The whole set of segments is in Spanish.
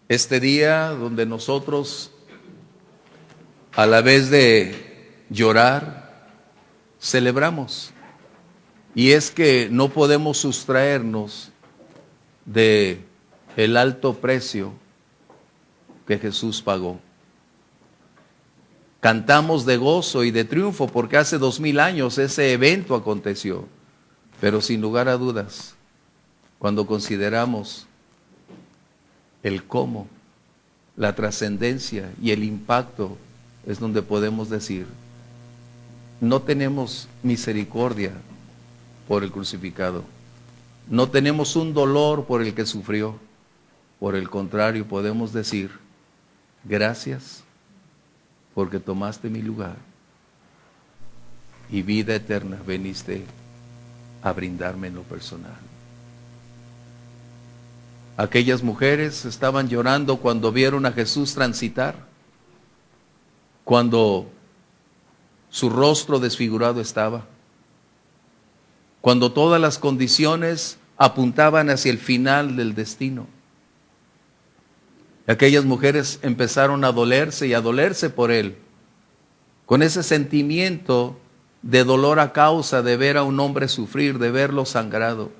Este día donde nosotros, a la vez de llorar, celebramos. Y es que no podemos sustraernos de el alto precio que Jesús pagó. Cantamos de gozo y de triunfo porque hace 2000 años ese evento aconteció. Pero sin lugar a dudas, cuando consideramos el cómo, la trascendencia y el impacto, es donde podemos decir, no tenemos misericordia por el crucificado. No tenemos un dolor por el que sufrió. Por el contrario, podemos decir, gracias porque tomaste mi lugar y vida eterna veniste a brindarme en lo personal. Aquellas mujeres estaban llorando cuando vieron a Jesús transitar, cuando su rostro desfigurado estaba, cuando todas las condiciones apuntaban hacia el final del destino. Aquellas mujeres empezaron a dolerse y a dolerse por él, con ese sentimiento de dolor a causa de ver a un hombre sufrir, de verlo sangrado.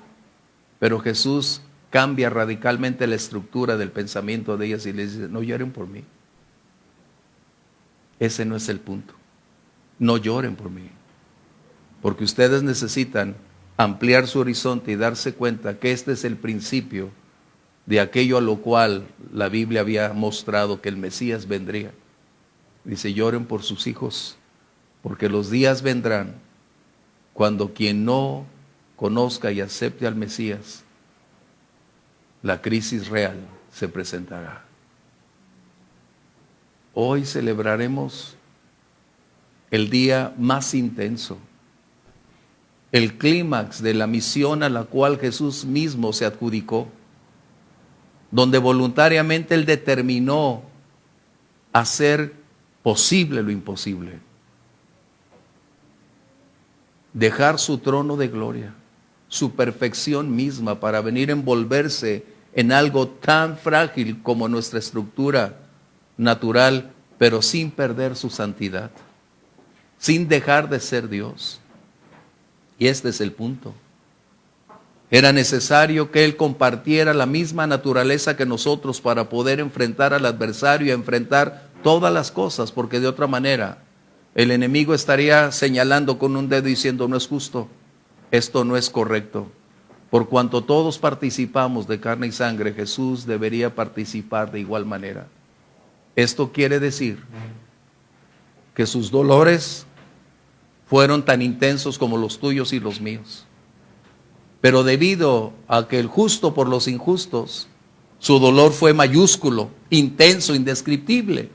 Pero Jesús cambia radicalmente la estructura del pensamiento de ellas y les dice, no lloren por mí. Ese no es el punto. No lloren por mí. Porque ustedes necesitan ampliar su horizonte y darse cuenta que este es el principio de aquello a lo cual la Biblia había mostrado que el Mesías vendría. Dice, lloren por sus hijos, porque los días vendrán cuando quien no conozca y acepte al Mesías, la crisis real se presentará. Hoy celebraremos el día más intenso, el clímax de la misión a la cual Jesús mismo se adjudicó, donde voluntariamente Él determinó hacer posible lo imposible. Dejar su trono de gloria, su perfección misma, para venir a envolverse en algo tan frágil como nuestra estructura natural, pero sin perder su santidad, sin dejar de ser Dios. Y este es el punto. Era necesario que Él compartiera la misma naturaleza que nosotros para poder enfrentar al adversario y enfrentar todas las cosas, porque de otra manera el enemigo estaría señalando con un dedo diciendo, no es justo, esto no es correcto. Por cuanto todos participamos de carne y sangre, Jesús debería participar de igual manera. Esto quiere decir que sus dolores fueron tan intensos como los tuyos y los míos. Pero debido a que el justo por los injustos, su dolor fue mayúsculo, intenso, indescriptible.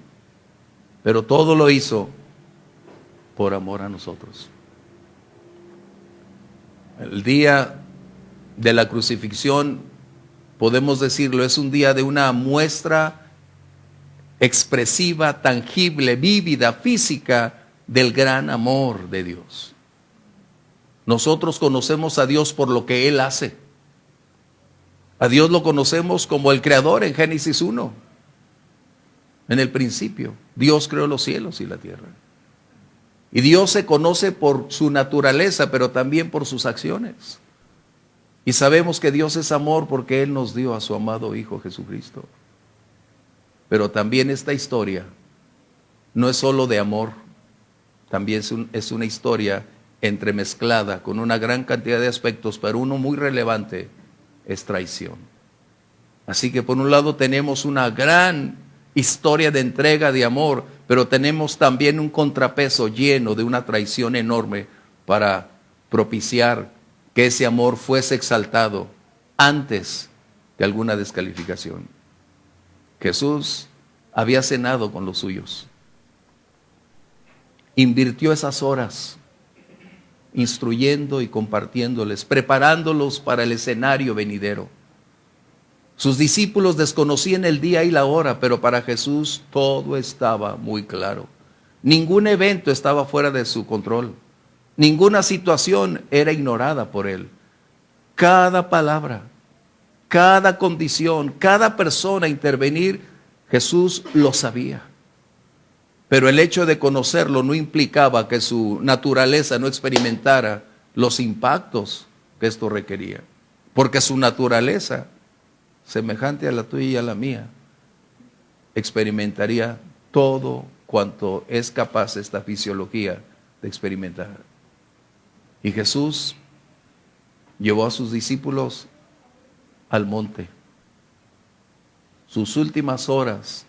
Pero todo lo hizo por amor a nosotros. El día de la crucifixión, podemos decirlo, es un día de una muestra expresiva, tangible, vívida, física del gran amor de Dios. Nosotros conocemos a Dios por lo que Él hace. A Dios lo conocemos como el Creador en Génesis 1. En el principio, Dios creó los cielos y la tierra. Y Dios se conoce por su naturaleza, pero también por sus acciones. Y sabemos que Dios es amor porque Él nos dio a su amado Hijo Jesucristo. Pero también esta historia no es solo de amor, también es una historia entremezclada con una gran cantidad de aspectos, pero uno muy relevante es traición. Así que por un lado tenemos una gran historia de entrega, de amor, pero tenemos también un contrapeso lleno de una traición enorme para propiciar que ese amor fuese exaltado antes de alguna descalificación. Jesús había cenado con los suyos, invirtió esas horas instruyendo y compartiéndoles, preparándolos para el escenario venidero. Sus discípulos desconocían el día y la hora, pero para Jesús todo estaba muy claro. Ningún evento estaba fuera de su control. Ninguna situación era ignorada por Él. Cada palabra, cada condición, cada persona a intervenir, Jesús lo sabía. Pero el hecho de conocerlo no implicaba que su naturaleza no experimentara los impactos que esto requería. Porque su naturaleza, semejante a la tuya y a la mía, experimentaría todo cuanto es capaz esta fisiología de experimentar. Y Jesús llevó a sus discípulos al monte, sus últimas horas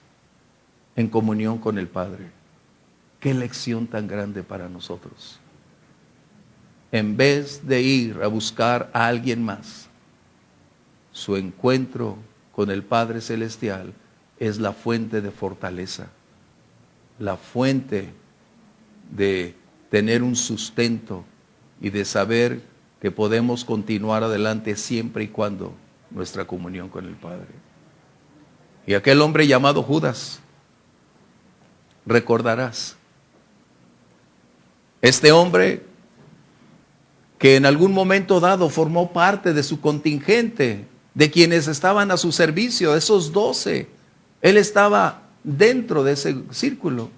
en comunión con el Padre. Qué lección tan grande para nosotros. En vez de ir a buscar a alguien más, su encuentro con el Padre Celestial es la fuente de fortaleza, la fuente de tener un sustento y de saber que podemos continuar adelante siempre y cuando nuestra comunión con el Padre. Y aquel hombre llamado Judas, recordarás, este hombre que en algún momento dado formó parte de su contingente, de quienes estaban a su servicio, esos 12, él estaba dentro de ese círculo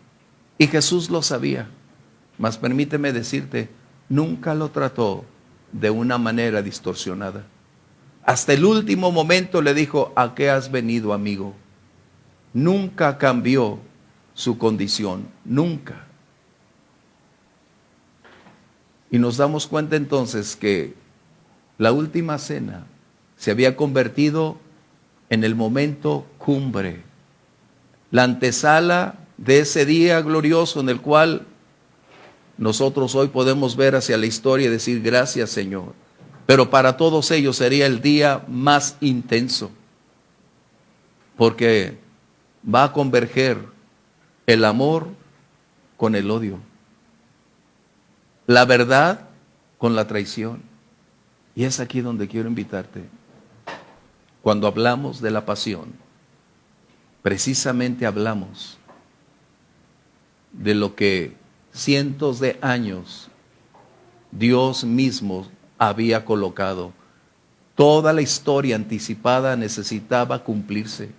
y Jesús lo sabía. Mas permíteme decirte, nunca lo trató de una manera distorsionada. Hasta el último momento le dijo, ¿a qué has venido, amigo? Nunca cambió su condición, nunca. Y nos damos cuenta entonces que la última cena se había convertido en el momento cumbre, la antesala de ese día glorioso en el cual nosotros hoy podemos ver hacia la historia y decir gracias, Señor. Pero para todos ellos sería el día más intenso, porque va a converger el amor con el odio, la verdad con la traición. Y es aquí donde quiero invitarte. Cuando hablamos de la pasión, precisamente hablamos de lo que cientos de años Dios mismo había colocado. Toda la historia anticipada necesitaba cumplirse.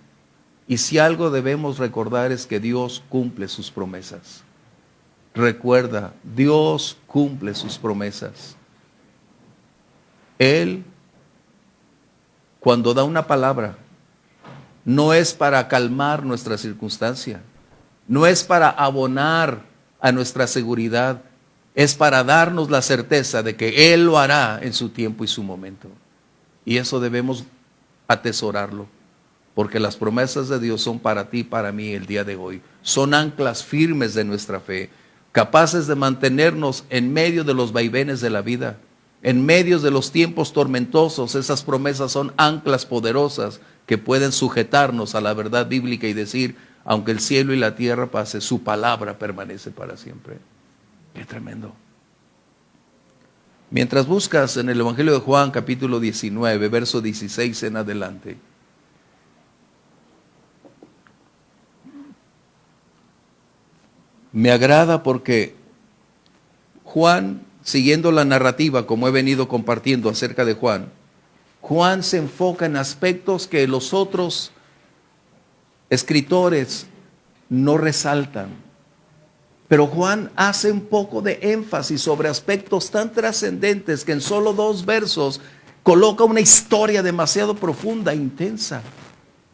Y si algo debemos recordar es que Dios cumple sus promesas. Recuerda, Dios cumple sus promesas. Él, cuando da una palabra, no es para calmar nuestra circunstancia, no es para abonar a nuestra seguridad, es para darnos la certeza de que Él lo hará en su tiempo y su momento. Y eso debemos atesorarlo, porque las promesas de Dios son para ti y para mí el día de hoy. Son anclas firmes de nuestra fe, capaces de mantenernos en medio de los vaivenes de la vida, en medio de los tiempos tormentosos. Esas promesas son anclas poderosas que pueden sujetarnos a la verdad bíblica y decir, aunque el cielo y la tierra pase, su palabra permanece para siempre. Qué tremendo. Mientras buscas en el Evangelio de Juan, capítulo 19, verso 16 en adelante, me agrada porque Juan, siguiendo la narrativa como he venido compartiendo acerca de Juan, Juan se enfoca en aspectos que los otros escritores no resaltan. Pero Juan hace un poco de énfasis sobre aspectos tan trascendentes que en solo 2 versos coloca una historia demasiado profunda e intensa,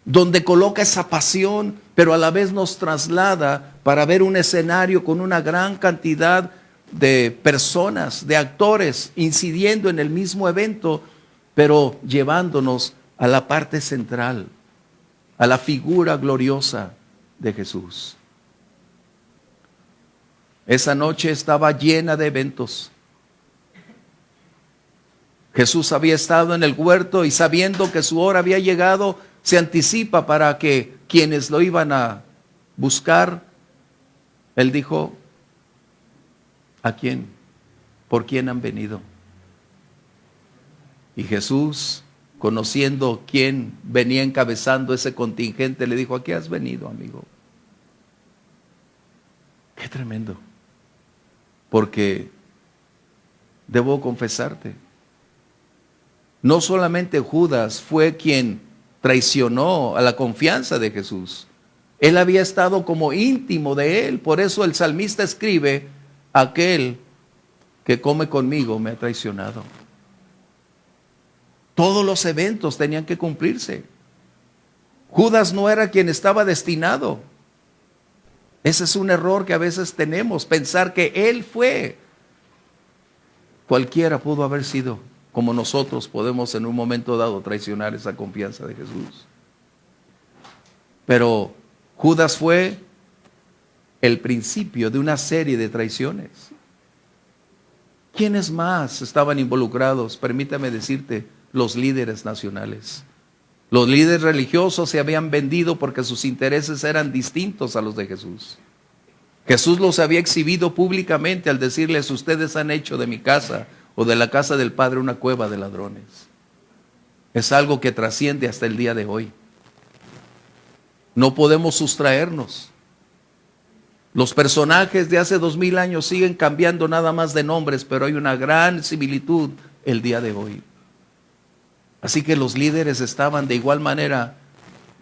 donde coloca esa pasión, pero a la vez nos traslada para ver un escenario con una gran cantidad de personas, de actores, incidiendo en el mismo evento, pero llevándonos a la parte central, a la figura gloriosa de Jesús. Esa noche estaba llena de eventos. Jesús había estado en el huerto y sabiendo que su hora había llegado, se anticipa para que quienes lo iban a buscar, Él dijo, ¿a quién? ¿Por quién han venido? Y Jesús, conociendo quién venía encabezando ese contingente, le dijo, ¿a qué has venido, amigo? Qué tremendo. Porque debo confesarte, No solamente Judas fue quien traicionó a la confianza de Jesús. Él había estado como íntimo de él. Por eso el salmista escribe: aquel que come conmigo me ha traicionado. Todos los eventos tenían que cumplirse. Judas no era quien estaba destinado. Ese es un error que a veces tenemos, pensar que él fue. Cualquiera pudo haber sido, como nosotros podemos en un momento dado traicionar esa confianza de Jesús. Pero Judas fue el principio de una serie de traiciones. ¿Quiénes más estaban involucrados? Permítame decirte, los líderes nacionales. Los líderes religiosos se habían vendido porque sus intereses eran distintos a los de Jesús. Jesús los había exhibido públicamente al decirles: ustedes han hecho de mi casa o de la casa del Padre una cueva de ladrones. Es algo que trasciende hasta el día de hoy. No podemos sustraernos. Los personajes de hace 2000 años siguen cambiando nada más de nombres, pero hay una gran similitud el día de hoy. Así que los líderes estaban de igual manera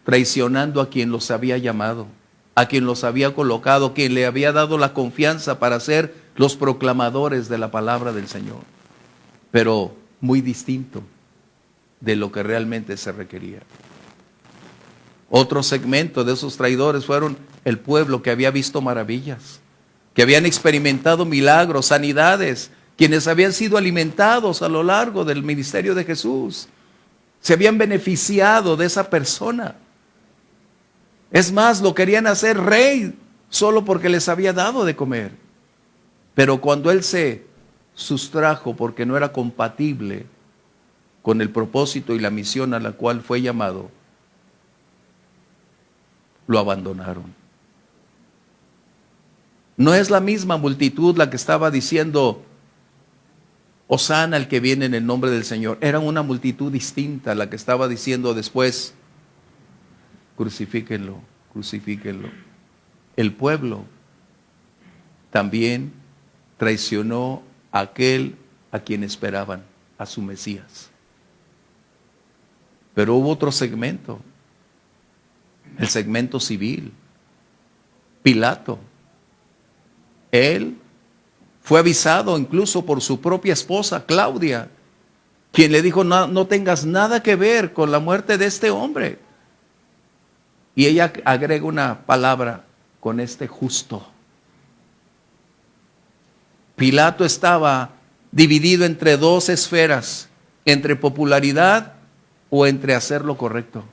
traicionando a quien los había llamado, a quien los había colocado, quien le había dado la confianza para ser los proclamadores de la palabra del Señor. Pero muy distinto de lo que realmente se requería. Otro segmento de esos traidores fueron el pueblo que había visto maravillas, que habían experimentado milagros, sanidades, quienes habían sido alimentados a lo largo del ministerio de Jesús. Se habían beneficiado de esa persona. Es más, lo querían hacer rey solo porque les había dado de comer. Pero cuando él se sustrajo porque no era compatible con el propósito y la misión a la cual fue llamado, lo abandonaron. No es la misma multitud la que estaba diciendo: Hosana al que viene en el nombre del Señor. Era una multitud distinta la que estaba diciendo después: crucifíquenlo, crucifíquenlo. El pueblo también traicionó a aquel a quien esperaban, a su Mesías. Pero hubo otro segmento, el segmento civil. Pilato, él fue avisado incluso por su propia esposa, Claudia, quien le dijo: no tengas nada que ver con la muerte de este hombre. Y ella agrega una palabra: con este justo. Pilato estaba dividido entre dos esferas, entre popularidad o entre hacer lo correcto.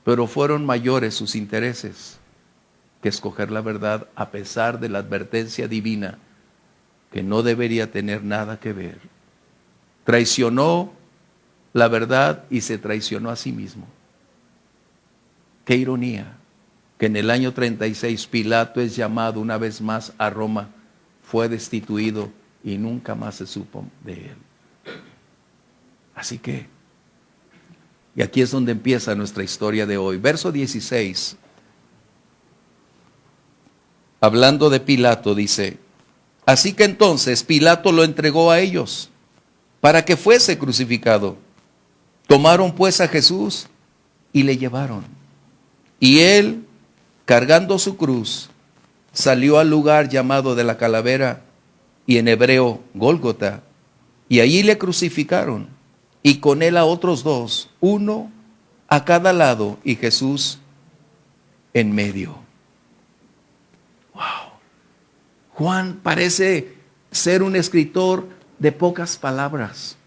Pero fueron mayores sus intereses que escoger la verdad, a pesar de la advertencia divina que no debería tener nada que ver. Traicionó la verdad y se traicionó a sí mismo. Qué ironía que en el año 36 Pilato es llamado una vez más a Roma, fue destituido y nunca más se supo de él. Así que, y aquí es donde empieza nuestra historia de hoy. Verso 16. Hablando de Pilato, dice: así que entonces Pilato lo entregó a ellos para que fuese crucificado. Tomaron pues a Jesús y le llevaron. Y él, cargando su cruz, salió al lugar llamado de la Calavera, y en hebreo Gólgota, y allí le crucificaron, y con él a otros dos, uno a cada lado, y Jesús en medio. Wow. Juan parece ser un escritor de pocas palabras,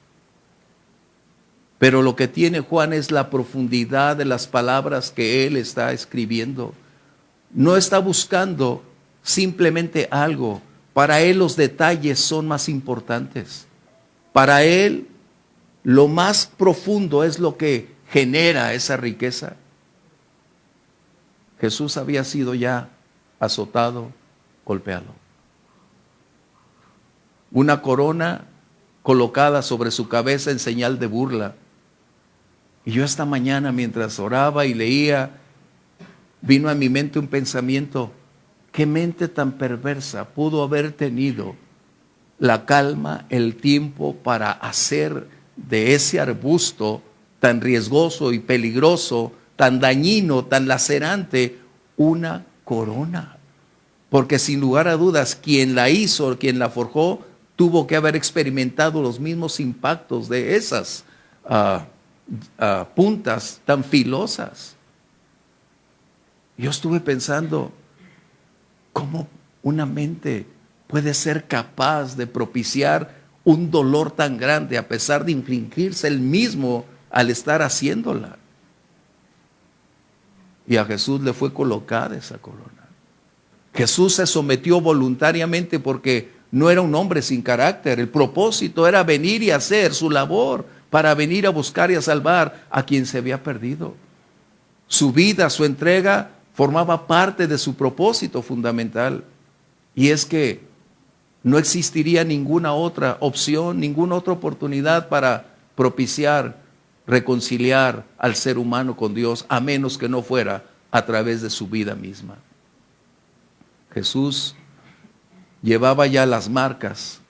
pero lo que tiene Juan es la profundidad de las palabras que él está escribiendo. No está buscando simplemente algo. Para él los detalles son más importantes. Para él lo más profundo es lo que genera esa riqueza. Jesús había sido ya azotado, golpeado. Una corona colocada sobre su cabeza en señal de burla. Y yo esta mañana, mientras oraba y leía, vino a mi mente un pensamiento: ¿qué mente tan perversa pudo haber tenido la calma, el tiempo para hacer de ese arbusto tan riesgoso y peligroso, tan dañino, tan lacerante, una corona. Porque sin lugar a dudas, quien la hizo, quien la forjó, tuvo que haber experimentado los mismos impactos de esas puntas tan filosas. Yo estuve pensando, ¿cómo una mente puede ser capaz de propiciar un dolor tan grande a pesar de infligirse el mismo al estar haciéndola? Y a Jesús le fue colocada esa corona. Jesús se sometió voluntariamente porque no era un hombre sin carácter. El propósito era venir y hacer su labor para venir a buscar y a salvar a quien se había perdido. Su vida, su entrega formaba parte de su propósito fundamental. Y es que no existiría ninguna otra opción, ninguna otra oportunidad para propiciar, reconciliar al ser humano con Dios, a menos que no fuera a través de su vida misma. Jesús llevaba ya las marcas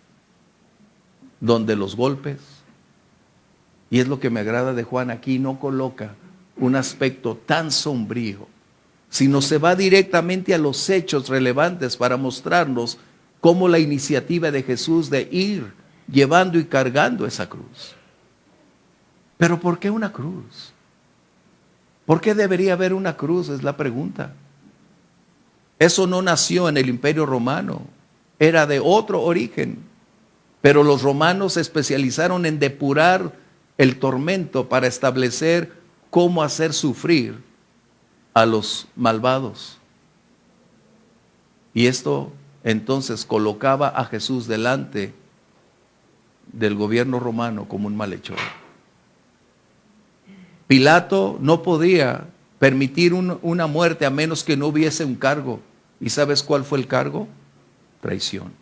donde los golpes, y es lo que me agrada de Juan aquí, no coloca un aspecto tan sombrío, sino se va directamente a los hechos relevantes para mostrarnos cómo la iniciativa de Jesús de ir llevando y cargando esa cruz. Pero ¿por qué una cruz? ¿Por qué debería haber una cruz? Es la pregunta. Eso no nació en el Imperio Romano, era de otro origen, pero los romanos se especializaron en depurar el tormento para establecer cómo hacer sufrir a los malvados. Y esto entonces colocaba a Jesús delante del gobierno romano como un malhechor. Pilato no podía permitir una muerte a menos que no hubiese un cargo. ¿Y sabes cuál fue el cargo? Traición.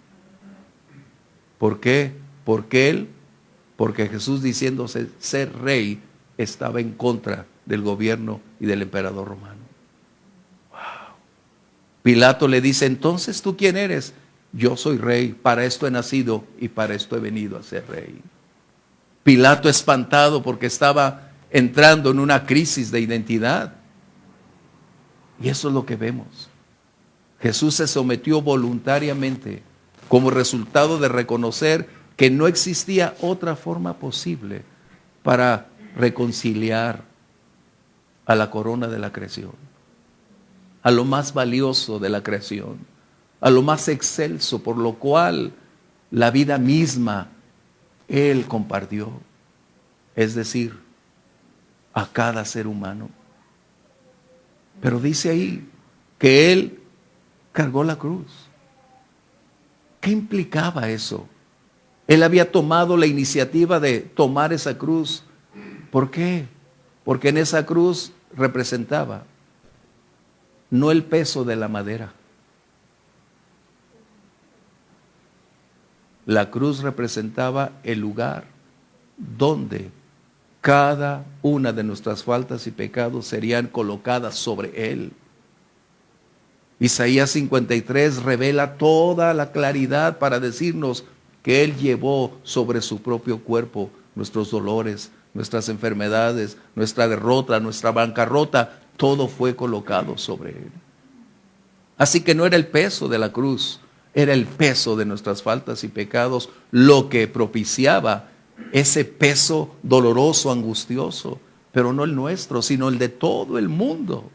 ¿Por qué? Porque Jesús, diciéndose ser rey, estaba en contra del gobierno y del emperador romano. Wow. Pilato le dice, entonces, ¿tú quién eres? Yo soy rey, para esto he nacido y para esto he venido a ser rey. Pilato, espantado porque estaba entrando en una crisis de identidad. Y eso es lo que vemos. Jesús se sometió voluntariamente como resultado de reconocer que no existía otra forma posible para reconciliar a la corona de la creación, a lo más valioso de la creación, a lo más excelso, por lo cual la vida misma Él compartió, es decir, a cada ser humano. Pero dice ahí que Él cargó la cruz. ¿Qué implicaba eso? Él había tomado la iniciativa de tomar esa cruz. ¿Por qué? Porque en esa cruz representaba no el peso de la madera. La cruz representaba el lugar donde cada una de nuestras faltas y pecados serían colocadas sobre Él. Isaías 53 revela toda la claridad para decirnos que Él llevó sobre su propio cuerpo nuestros dolores, nuestras enfermedades, nuestra derrota, nuestra bancarrota, todo fue colocado sobre Él. Así que no era el peso de la cruz, era el peso de nuestras faltas y pecados lo que propiciaba ese peso doloroso, angustioso, pero no el nuestro, sino el de todo el mundo.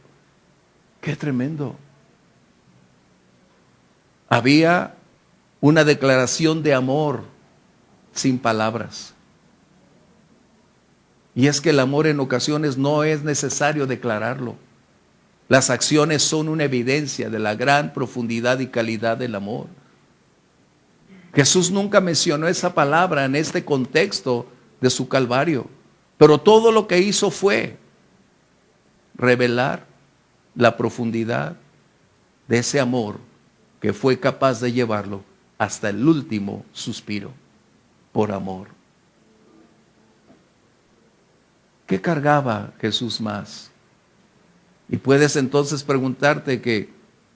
¡Qué tremendo! Había una declaración de amor sin palabras. Y es que el amor en ocasiones no es necesario declararlo. Las acciones son una evidencia de la gran profundidad y calidad del amor. Jesús nunca mencionó esa palabra en este contexto de su Calvario, pero todo lo que hizo fue revelar la profundidad de ese amor que fue capaz de llevarlo hasta el último suspiro por amor. ¿Qué cargaba Jesús más? Y puedes entonces preguntarte que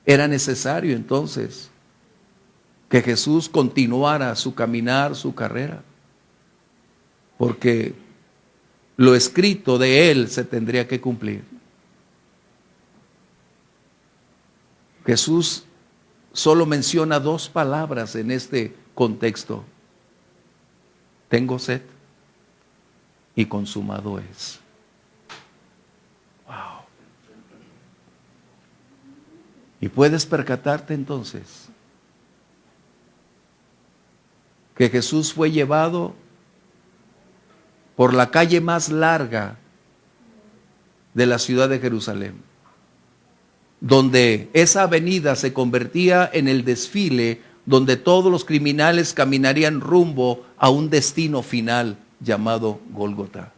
era necesario entonces que Jesús continuara su caminar, su carrera, porque lo escrito de él se tendría que cumplir. Jesús solo menciona 2 palabras en este contexto: tengo sed y consumado es. Wow. Y puedes percatarte entonces que Jesús fue llevado por la calle más larga de la ciudad de Jerusalén, donde esa avenida se convertía en el desfile donde todos los criminales caminarían rumbo a un destino final llamado Gólgota.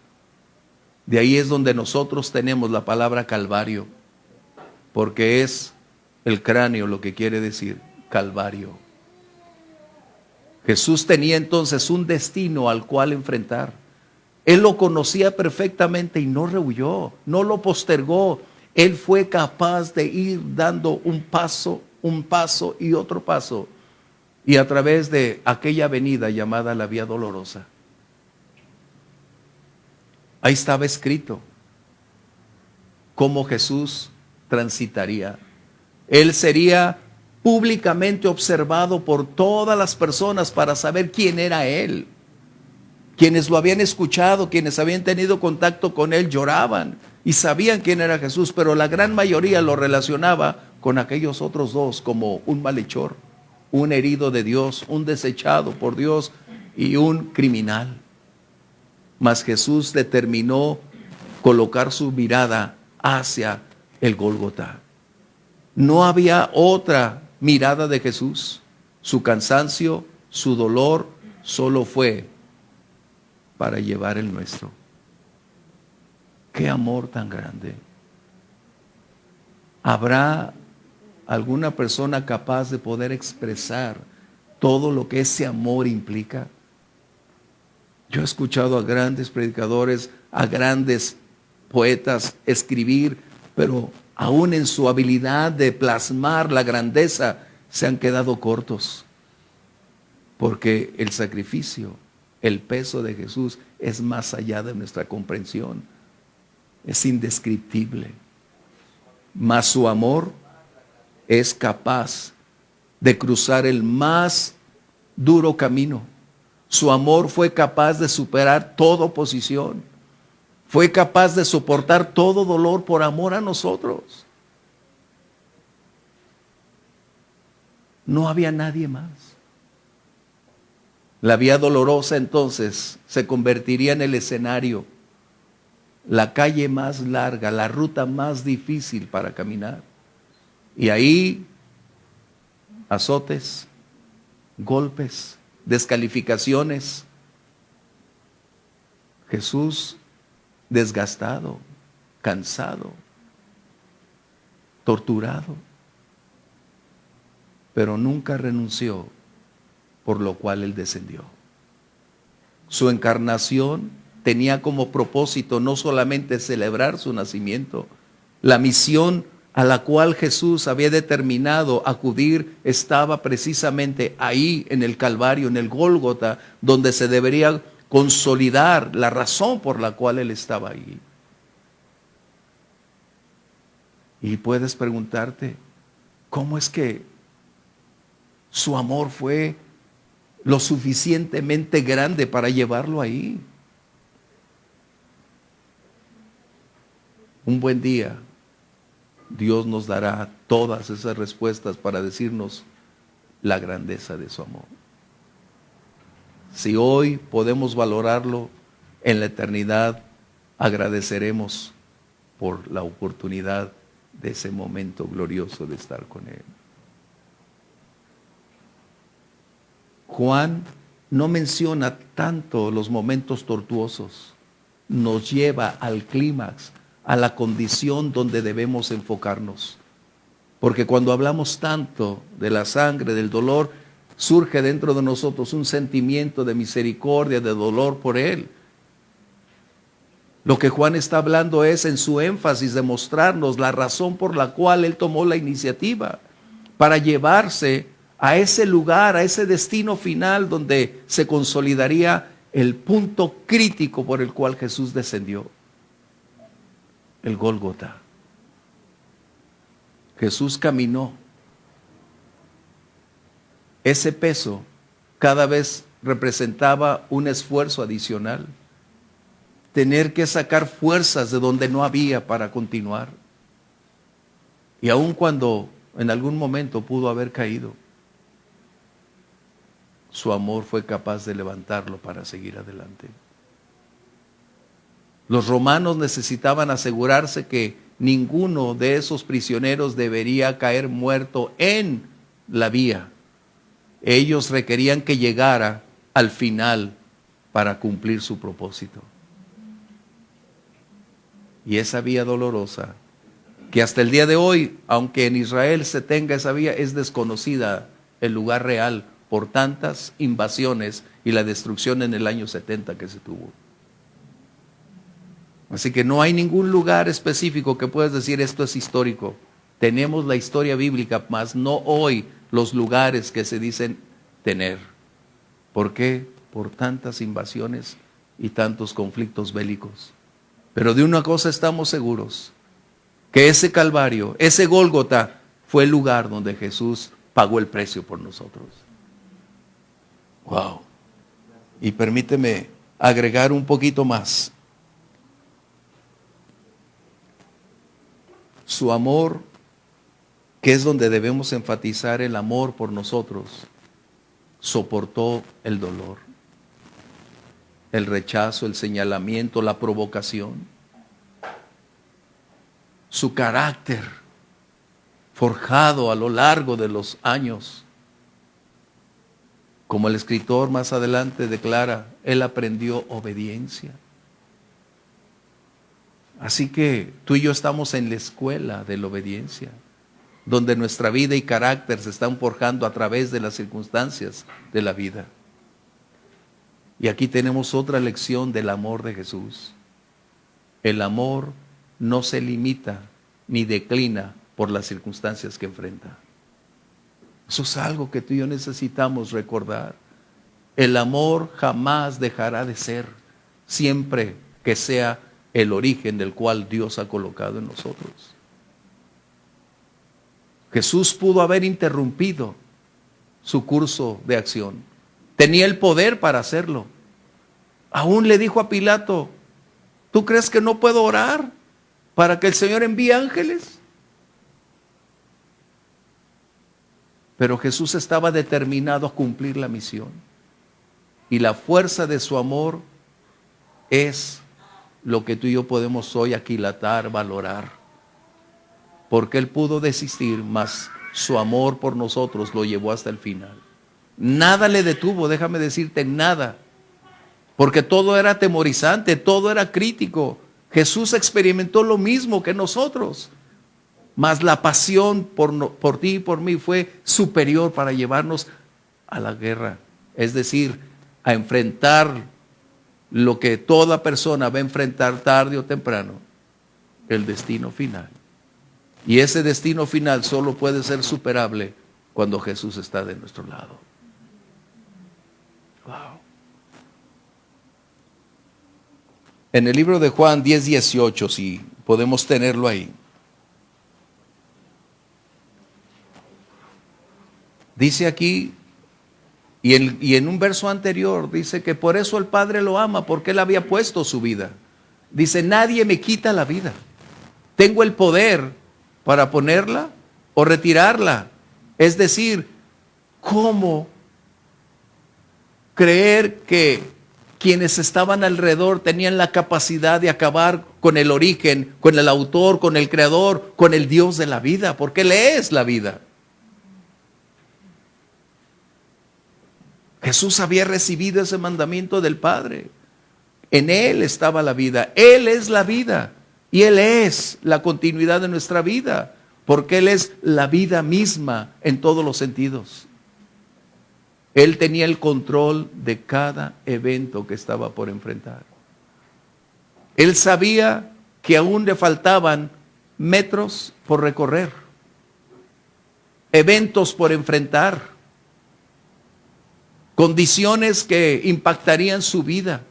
De ahí es donde nosotros tenemos la palabra Calvario, porque es el cráneo lo que quiere decir Calvario. Jesús tenía entonces un destino al cual enfrentar. Él lo conocía perfectamente y no rehuyó, no lo postergó. Él fue capaz de ir dando un paso y otro paso. Y a través de aquella avenida llamada la Vía Dolorosa, ahí estaba escrito cómo Jesús transitaría. Él sería públicamente observado por todas las personas para saber quién era Él. Quienes lo habían escuchado, quienes habían tenido contacto con Él, lloraban y sabían quién era Jesús, pero la gran mayoría lo relacionaba con aquellos otros 2 como un malhechor, un herido de Dios, un desechado por Dios y un criminal. Mas Jesús determinó colocar su mirada hacia el Gólgota. No había otra mirada de Jesús. Su cansancio, su dolor, solo fue para llevar el nuestro. ¡Qué amor tan grande! ¿Habrá alguna persona capaz de poder expresar todo lo que ese amor implica? Yo he escuchado a grandes predicadores, a grandes poetas escribir, pero aún en su habilidad de plasmar la grandeza se han quedado cortos, porque el sacrificio, el peso de Jesús es más allá de nuestra comprensión, es indescriptible. Mas su amor es capaz de cruzar el más duro camino. Su amor fue capaz de superar toda oposición. Fue capaz de soportar todo dolor por amor a nosotros. No había nadie más. La Vía Dolorosa entonces se convertiría en el escenario, la calle más larga, la ruta más difícil para caminar. Y ahí azotes, golpes, descalificaciones. Jesús desgastado, cansado, torturado, pero nunca renunció, por lo cual Él descendió. Su encarnación tenía como propósito no solamente celebrar su nacimiento, la misión a la cual Jesús había determinado acudir estaba precisamente ahí en el Calvario, en el Gólgota, donde se debería consolidar la razón por la cual Él estaba ahí. Y puedes preguntarte, ¿cómo es que su amor fue lo suficientemente grande para llevarlo ahí? Un buen día, Dios nos dará todas esas respuestas para decirnos la grandeza de su amor. Si hoy podemos valorarlo, en la eternidad agradeceremos por la oportunidad de ese momento glorioso de estar con Él. Juan no menciona tanto los momentos tortuosos, nos lleva al clímax, a la condición donde debemos enfocarnos. Porque cuando hablamos tanto de la sangre, del dolor, surge dentro de nosotros un sentimiento de misericordia, de dolor por Él. Lo que Juan está hablando es en su énfasis de mostrarnos la razón por la cual Él tomó la iniciativa para llevarse a ese lugar, a ese destino final donde se consolidaría el punto crítico por el cual Jesús descendió, el Gólgota. Jesús caminó. Ese peso cada vez representaba un esfuerzo adicional. Tener que sacar fuerzas de donde no había para continuar. Y aun cuando en algún momento pudo haber caído, su amor fue capaz de levantarlo para seguir adelante. Los romanos necesitaban asegurarse que ninguno de esos prisioneros debería caer muerto en la vía. Ellos requerían que llegara al final para cumplir su propósito. Y esa vía dolorosa, que hasta el día de hoy, aunque en Israel se tenga esa vía, es desconocida el lugar real por tantas invasiones y la destrucción en el año 70 que se tuvo. Así que no hay ningún lugar específico que puedas decir esto es histórico. Tenemos la historia bíblica, mas no hoy los lugares que se dicen tener. ¿Por qué? Por tantas invasiones y tantos conflictos bélicos. Pero de una cosa estamos seguros, que ese Calvario, ese Gólgota, fue el lugar donde Jesús pagó el precio por nosotros. Wow. Y permíteme agregar un poquito más. Su amor, que es donde debemos enfatizar el amor por nosotros, soportó el dolor, el rechazo, el señalamiento, la provocación. Su carácter, forjado a lo largo de los años. Como el escritor más adelante declara, él aprendió obediencia. Así que tú y yo estamos en la escuela de la obediencia, donde nuestra vida y carácter se están forjando a través de las circunstancias de la vida. Y aquí tenemos otra lección del amor de Jesús. El amor no se limita ni declina por las circunstancias que enfrenta. Eso es algo que tú y yo necesitamos recordar. El amor jamás dejará de ser, siempre que sea el origen del cual Dios ha colocado en nosotros. Jesús pudo haber interrumpido su curso de acción. Tenía el poder para hacerlo. Aún le dijo a Pilato, ¿tú crees que no puedo orar para que el Señor envíe ángeles? Pero Jesús estaba determinado a cumplir la misión. Y la fuerza de su amor es lo que tú y yo podemos hoy aquilatar, valorar. Porque Él pudo desistir, mas su amor por nosotros lo llevó hasta el final. Nada le detuvo, déjame decirte, nada. Porque todo era atemorizante, todo era crítico. Jesús experimentó lo mismo que nosotros. Mas la pasión por ti y por mí fue superior para llevarnos a la guerra. Es decir, a enfrentar lo que toda persona va a enfrentar tarde o temprano, el destino final. Y ese destino final solo puede ser superable cuando Jesús está de nuestro lado. Wow. En el libro de Juan 10:18, si podemos tenerlo ahí. Dice aquí, y en un verso anterior, dice que por eso el Padre lo ama, porque Él había puesto su vida. Dice, nadie me quita la vida. Tengo el poder para ponerla o retirarla. Es decir, ¿cómo creer que quienes estaban alrededor tenían la capacidad de acabar con el origen, con el autor, con el creador, con el Dios de la vida? Porque Él es la vida. Jesús había recibido ese mandamiento del Padre. En Él estaba la vida. Él es la vida. Y Él es la continuidad de nuestra vida. Porque Él es la vida misma en todos los sentidos. Él tenía el control de cada evento que estaba por enfrentar. Él sabía que aún le faltaban metros por recorrer. Eventos por enfrentar. condiciones que impactarían su vida.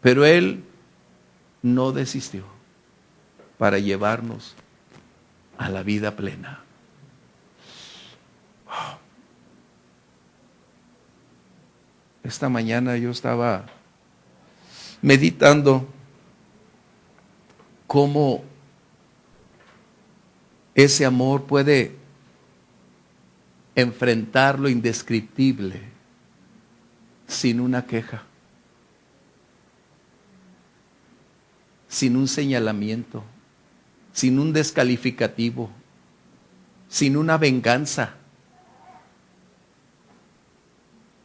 Pero Él no desistió para llevarnos a la vida plena. Esta mañana yo estaba meditando cómo ese amor puede enfrentar lo indescriptible sin una queja, sin un señalamiento, sin un descalificativo, sin una venganza,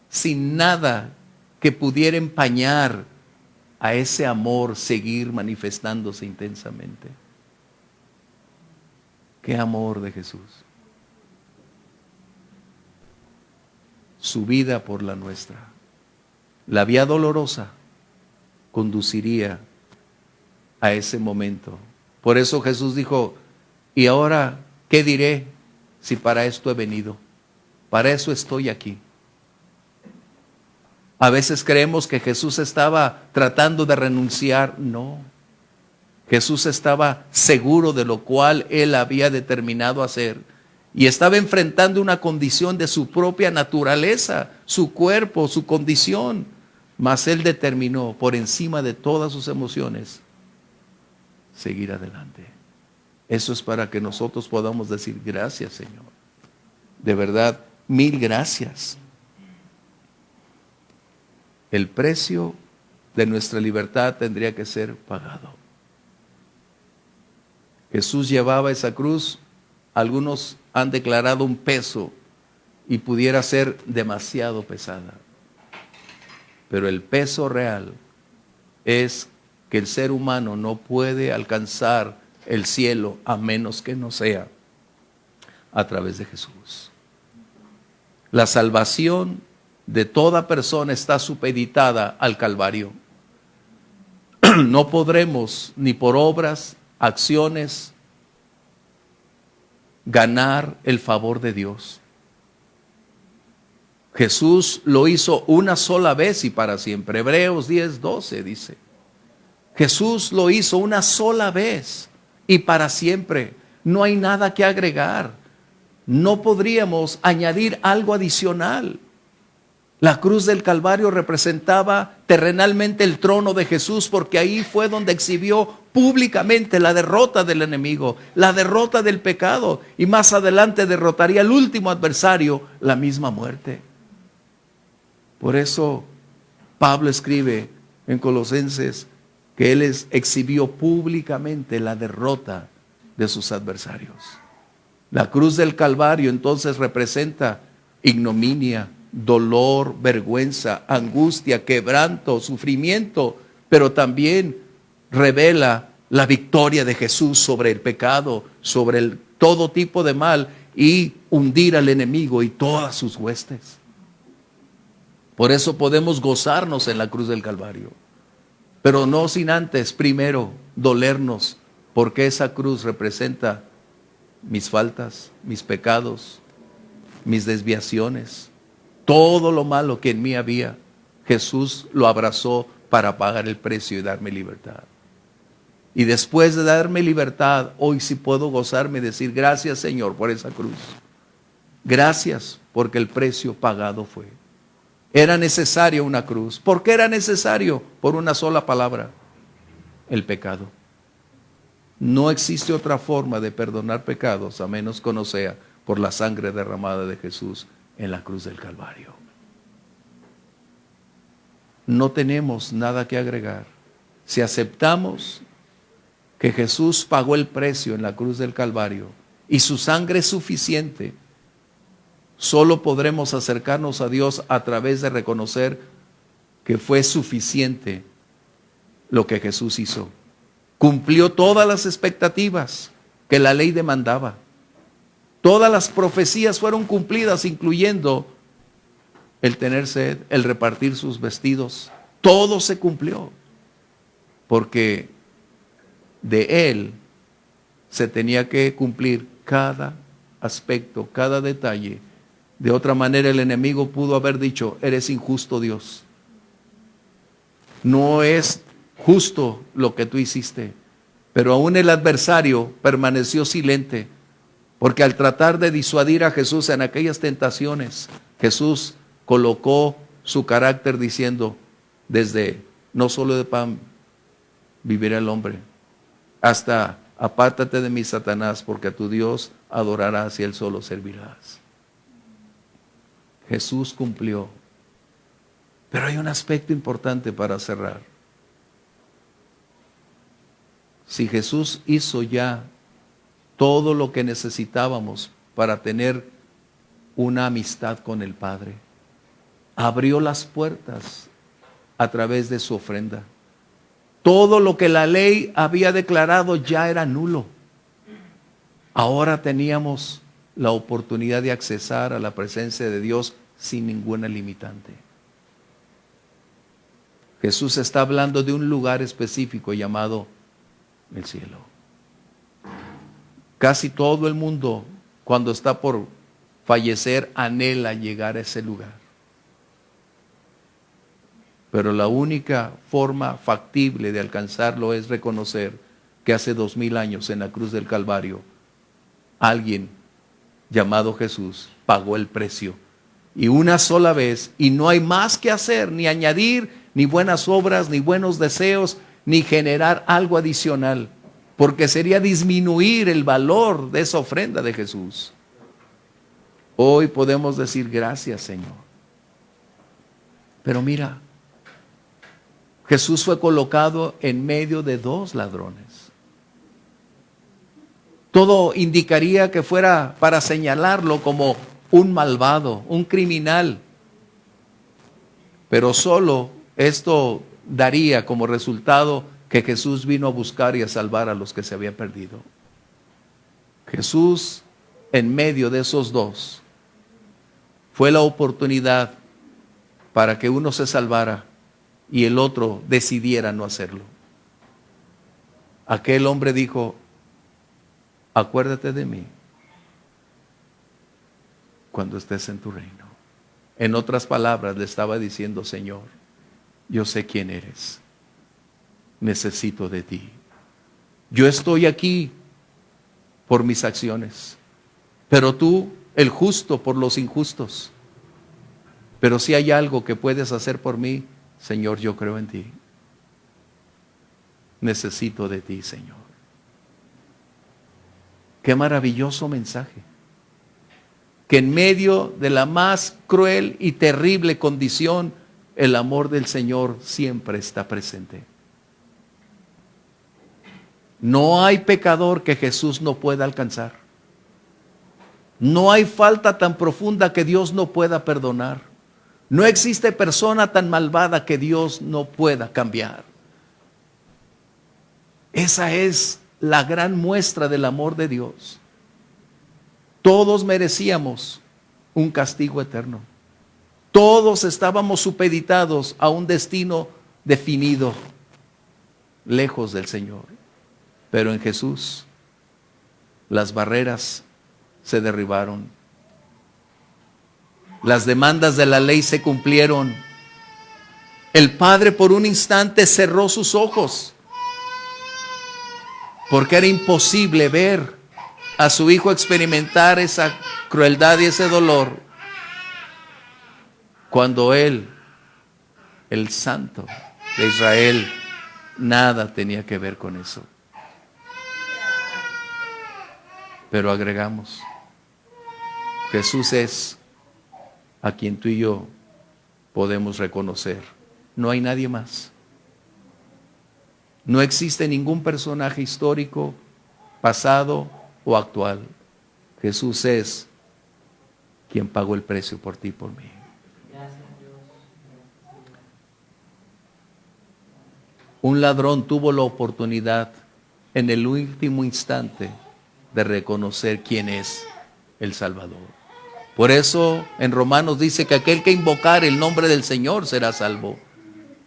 sin nada que pudiera empañar a ese amor seguir manifestándose intensamente. ¡Qué amor de Jesús! Su vida por la nuestra. La vía dolorosa conduciría a ese momento. Por eso Jesús dijo, ¿y ahora qué diré si para esto he venido? Para eso estoy aquí. A veces creemos que Jesús estaba tratando de renunciar. No. Jesús estaba seguro de lo cual Él había determinado hacer. Y estaba enfrentando una condición de su propia naturaleza, su cuerpo, su condición. Mas Él determinó, por encima de todas sus emociones, seguir adelante. Eso es para que nosotros podamos decir, gracias, Señor. De verdad, mil gracias. El precio de nuestra libertad tendría que ser pagado. Jesús llevaba esa cruz. Algunos han declarado un peso y pudiera ser demasiado pesada. Pero el peso real es que el ser humano no puede alcanzar el cielo a menos que no sea a través de Jesús. La salvación de toda persona está supeditada al Calvario. No podremos ni por obras, acciones, ganar el favor de Dios. Jesús lo hizo una sola vez y para siempre. Hebreos 10:12 dice. Jesús lo hizo una sola vez y para siempre. No hay nada que agregar. No podríamos añadir algo adicional. La cruz del Calvario representaba terrenalmente el trono de Jesús, porque ahí fue donde exhibió públicamente la derrota del enemigo, la derrota del pecado, y más adelante derrotaría al último adversario, la misma muerte. Por eso Pablo escribe en Colosenses que él exhibió públicamente la derrota de sus adversarios. La cruz del Calvario entonces representa ignominia, dolor, vergüenza, angustia, quebranto, sufrimiento, pero también revela la victoria de Jesús sobre el pecado, sobre todo tipo de mal, y hundir al enemigo y todas sus huestes. Por eso podemos gozarnos en la cruz del Calvario, pero no sin antes primero dolernos, porque esa cruz representa mis faltas, mis pecados, mis desviaciones. Todo lo malo que en mí había, Jesús lo abrazó para pagar el precio y darme libertad. Y después de darme libertad, hoy sí puedo gozarme y decir, gracias, Señor, por esa cruz. Gracias, porque el precio pagado fue. Era necesaria una cruz. ¿Por qué era necesario? Por una sola palabra: el pecado. No existe otra forma de perdonar pecados a menos que no sea por la sangre derramada de Jesús en la cruz del Calvario. No tenemos nada que agregar. Si aceptamos que Jesús pagó el precio en la cruz del Calvario y su sangre es suficiente, solo podremos acercarnos a Dios a través de reconocer que fue suficiente lo que Jesús hizo. Cumplió todas las expectativas que la ley demandaba. Todas las profecías fueron cumplidas, incluyendo el tener sed, el repartir sus vestidos. Todo se cumplió, porque de Él se tenía que cumplir cada aspecto, cada detalle De otra manera el enemigo pudo haber dicho, eres injusto, Dios. No es justo lo que tú hiciste. Pero aún el adversario permaneció silente, porque al tratar de disuadir a Jesús en aquellas tentaciones, Jesús colocó su carácter diciendo, desde no solo de pan vivirá el hombre, hasta apártate de mí, Satanás, porque a tu Dios adorarás y él solo servirás. Jesús cumplió. Pero hay un aspecto importante para cerrar. Si Jesús hizo ya todo lo que necesitábamos para tener una amistad con el Padre, abrió las puertas a través de su ofrenda. Todo lo que la ley había declarado ya era nulo. Ahora teníamos la oportunidad de accesar a la presencia de Dios sin ninguna limitante. Jesús está hablando de un lugar específico llamado el cielo. Casi todo el mundo, cuando está por fallecer, anhela llegar a ese lugar. Pero la única forma factible de alcanzarlo es reconocer que hace 2000 años en la cruz del Calvario, alguien llamado Jesús pagó el precio. Y una sola vez, y no hay más que hacer, ni añadir, ni buenas obras, ni buenos deseos, ni generar algo adicional, porque sería disminuir el valor de esa ofrenda de Jesús. Hoy podemos decir gracias, Señor. Pero mira, Jesús fue colocado en medio de dos ladrones. Todo indicaría que fuera para señalarlo como un malvado, un criminal. Pero solo esto daría como resultado que Jesús vino a buscar y a salvar a los que se habían perdido. Jesús, en medio de esos dos, fue la oportunidad para que uno se salvara y el otro decidiera no hacerlo. Aquel hombre dijo, acuérdate de mí cuando estés en tu reino. En otras palabras, le estaba diciendo, Señor, yo sé quién eres. Necesito de ti. Yo estoy aquí por mis acciones, pero tú, el justo por los injustos. Pero si hay algo que puedes hacer por mí, Señor, yo creo en ti. Necesito de ti, Señor. Qué maravilloso mensaje. Que en medio de la más cruel y terrible condición, el amor del Señor siempre está presente. No hay pecador que Jesús no pueda alcanzar. No hay falta tan profunda que Dios no pueda perdonar. No existe persona tan malvada que Dios no pueda cambiar. Esa es la gran muestra del amor de Dios. Todos merecíamos un castigo eterno. Todos estábamos supeditados a un destino definido, lejos del Señor. Pero en Jesús las barreras se derribaron. Las demandas de la ley se cumplieron. El Padre por un instante cerró sus ojos, porque era imposible ver a su Hijo experimentar esa crueldad y ese dolor, cuando Él, el Santo de Israel, nada tenía que ver con eso. Pero agregamos, Jesús es a quien tú y yo podemos reconocer. No hay nadie más. No existe ningún personaje histórico, pasado o actual. Jesús es quien pagó el precio por ti y por mí. Un ladrón tuvo la oportunidad en el último instante de reconocer quién es el Salvador. Por eso en Romanos dice que aquel que invocar el nombre del Señor será salvo.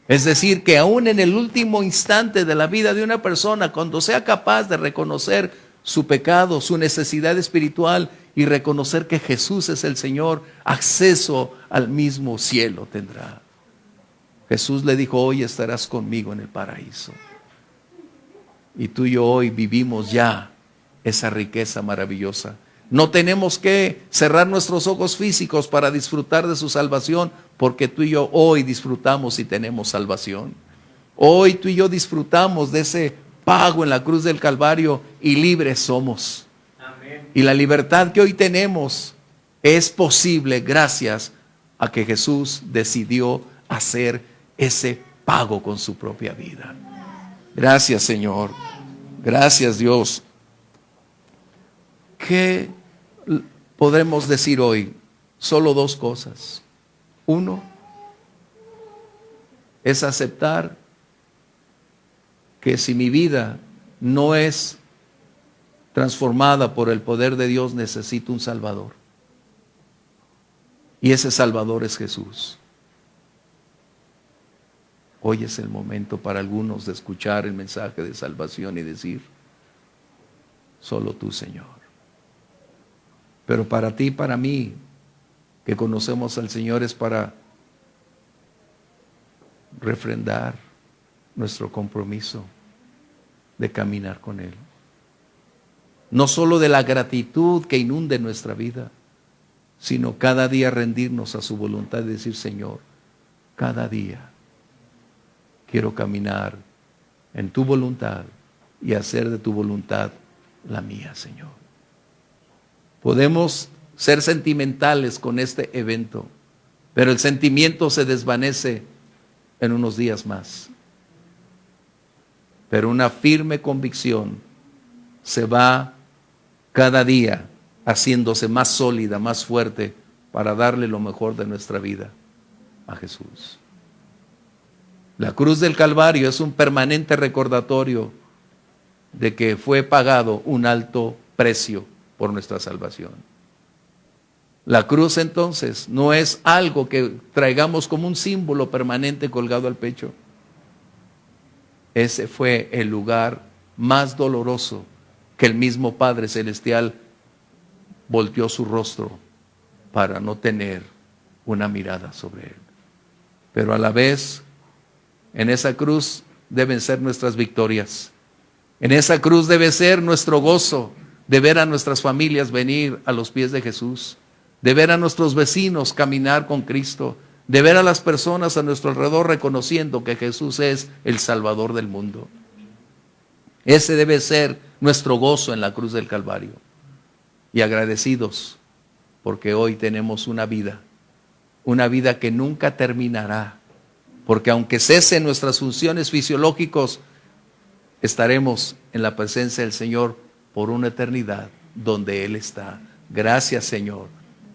Es decir, que aún en el último instante de la vida de una persona, cuando sea capaz de reconocer su pecado, su necesidad espiritual y reconocer que Jesús es el Señor, acceso al mismo cielo tendrá. Jesús le dijo, hoy estarás conmigo en el paraíso. Y tú y yo hoy vivimos ya esa riqueza maravillosa. No tenemos que cerrar nuestros ojos físicos para disfrutar de su salvación, porque tú y yo hoy disfrutamos y tenemos salvación. Hoy tú y yo disfrutamos de ese pago en la cruz del Calvario y libres somos. Amén. Y la libertad que hoy tenemos es posible gracias a que Jesús decidió hacer ese pago con su propia vida. Gracias, Señor. Gracias, Dios. ¿Qué podremos decir hoy? Solo dos cosas. Uno, es aceptar que si mi vida no es transformada por el poder de Dios, necesito un Salvador. Y ese Salvador es Jesús. Hoy es el momento para algunos de escuchar el mensaje de salvación y decir, solo tú, Señor. Pero para ti y para mí, que conocemos al Señor, es para refrendar nuestro compromiso de caminar con Él. No solo de la gratitud que inunde nuestra vida, sino cada día rendirnos a su voluntad y decir, Señor, cada día quiero caminar en tu voluntad y hacer de tu voluntad la mía, Señor. Podemos ser sentimentales con este evento, pero el sentimiento se desvanece en unos días más. Pero una firme convicción se va cada día haciéndose más sólida, más fuerte, para darle lo mejor de nuestra vida a Jesús. La cruz del Calvario es un permanente recordatorio de que fue pagado un alto precio por nuestra salvación. La cruz entonces no es algo que traigamos como un símbolo permanente colgado al pecho. Ese fue el lugar más doloroso que el mismo Padre Celestial volteó su rostro para no tener una mirada sobre él. Pero a la vez, en esa cruz deben ser nuestras victorias. En esa cruz debe ser nuestro gozo de ver a nuestras familias venir a los pies de Jesús, de ver a nuestros vecinos caminar con Cristo, de ver a las personas a nuestro alrededor reconociendo que Jesús es el Salvador del mundo. Ese debe ser nuestro gozo en la cruz del Calvario. Y agradecidos porque hoy tenemos una vida que nunca terminará. Porque aunque cesen nuestras funciones fisiológicas, estaremos en la presencia del Señor por una eternidad donde Él está. Gracias, Señor.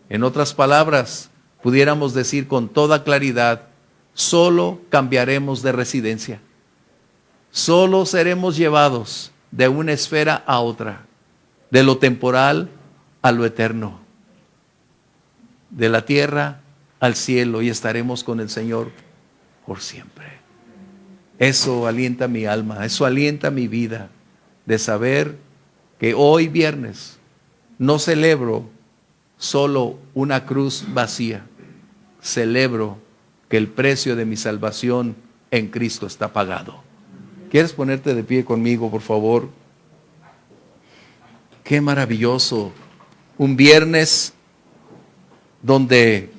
En otras palabras, pudiéramos decir con toda claridad, solo cambiaremos de residencia. Solo seremos llevados de una esfera a otra, de lo temporal a lo eterno, de la tierra al cielo, y estaremos con el Señor por siempre. Eso alienta mi alma, eso alienta mi vida, de saber que hoy viernes no celebro solo una cruz vacía, celebro que el precio de mi salvación en Cristo está pagado. ¿Quieres ponerte de pie conmigo, por favor? Qué maravilloso, un viernes donde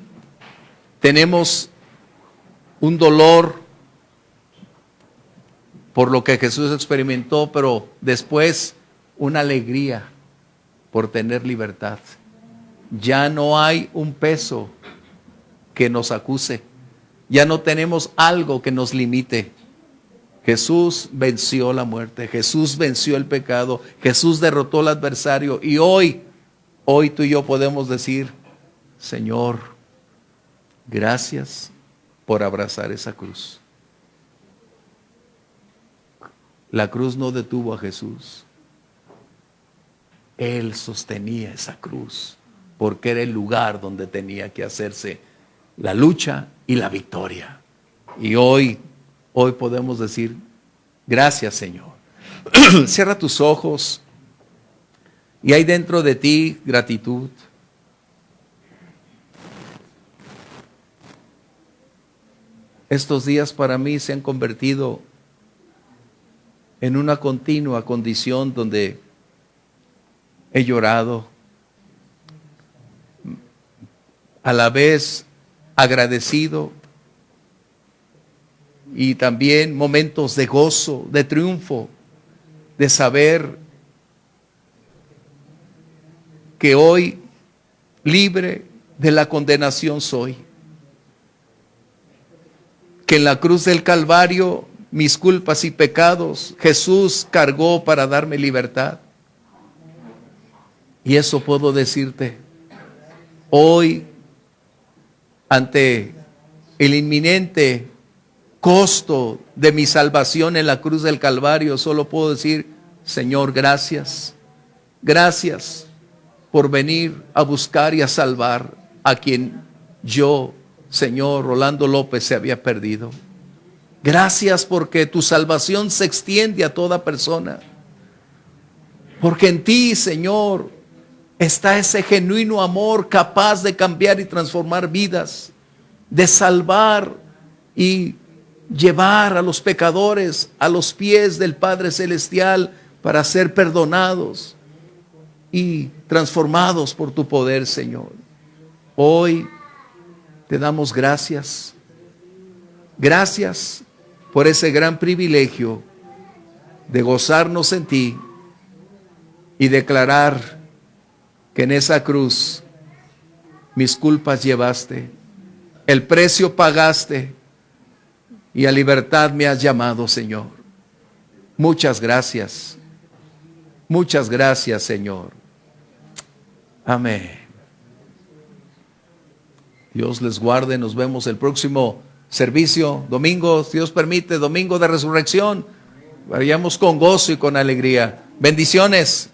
tenemos un dolor por lo que Jesús experimentó, pero después una alegría por tener libertad. Ya no hay un peso que nos acuse, ya no tenemos algo que nos limite. Jesús venció la muerte, Jesús venció el pecado, Jesús derrotó al adversario, y hoy tú y yo podemos decir, Señor, gracias por abrazar esa cruz. La cruz no detuvo a Jesús. Él sostenía esa cruz porque era el lugar donde tenía que hacerse la lucha y la victoria. Y hoy podemos decir, gracias, Señor. Cierra tus ojos Y hay dentro de ti gratitud. Estos días para mí se han convertido en una continua condición donde he llorado, a la vez agradecido, y también momentos de gozo, de triunfo, de saber que hoy libre de la condenación soy. Que en la cruz del Calvario mis culpas y pecados Jesús cargó para darme libertad. Y eso puedo decirte hoy, ante el inminente costo de mi salvación en la cruz del Calvario, solo puedo decir: Señor, gracias. Gracias por venir a buscar y a salvar a quien yo, Señor Rolando López, se había perdido. Gracias porque tu salvación se extiende a toda persona. Porque en ti, Señor, está ese genuino amor capaz de cambiar y transformar vidas, de salvar y llevar a los pecadores a los pies del Padre Celestial para ser perdonados y transformados por tu poder, Señor. Hoy te damos gracias. Gracias por ese gran privilegio de gozarnos en ti y declarar que en esa cruz mis culpas llevaste, el precio pagaste y a libertad me has llamado, Señor. Muchas gracias. Muchas gracias, Señor. Amén. Dios les guarde. Nos vemos el próximo servicio, domingo, si Dios permite, domingo de resurrección. Vayamos con gozo y con alegría. Bendiciones.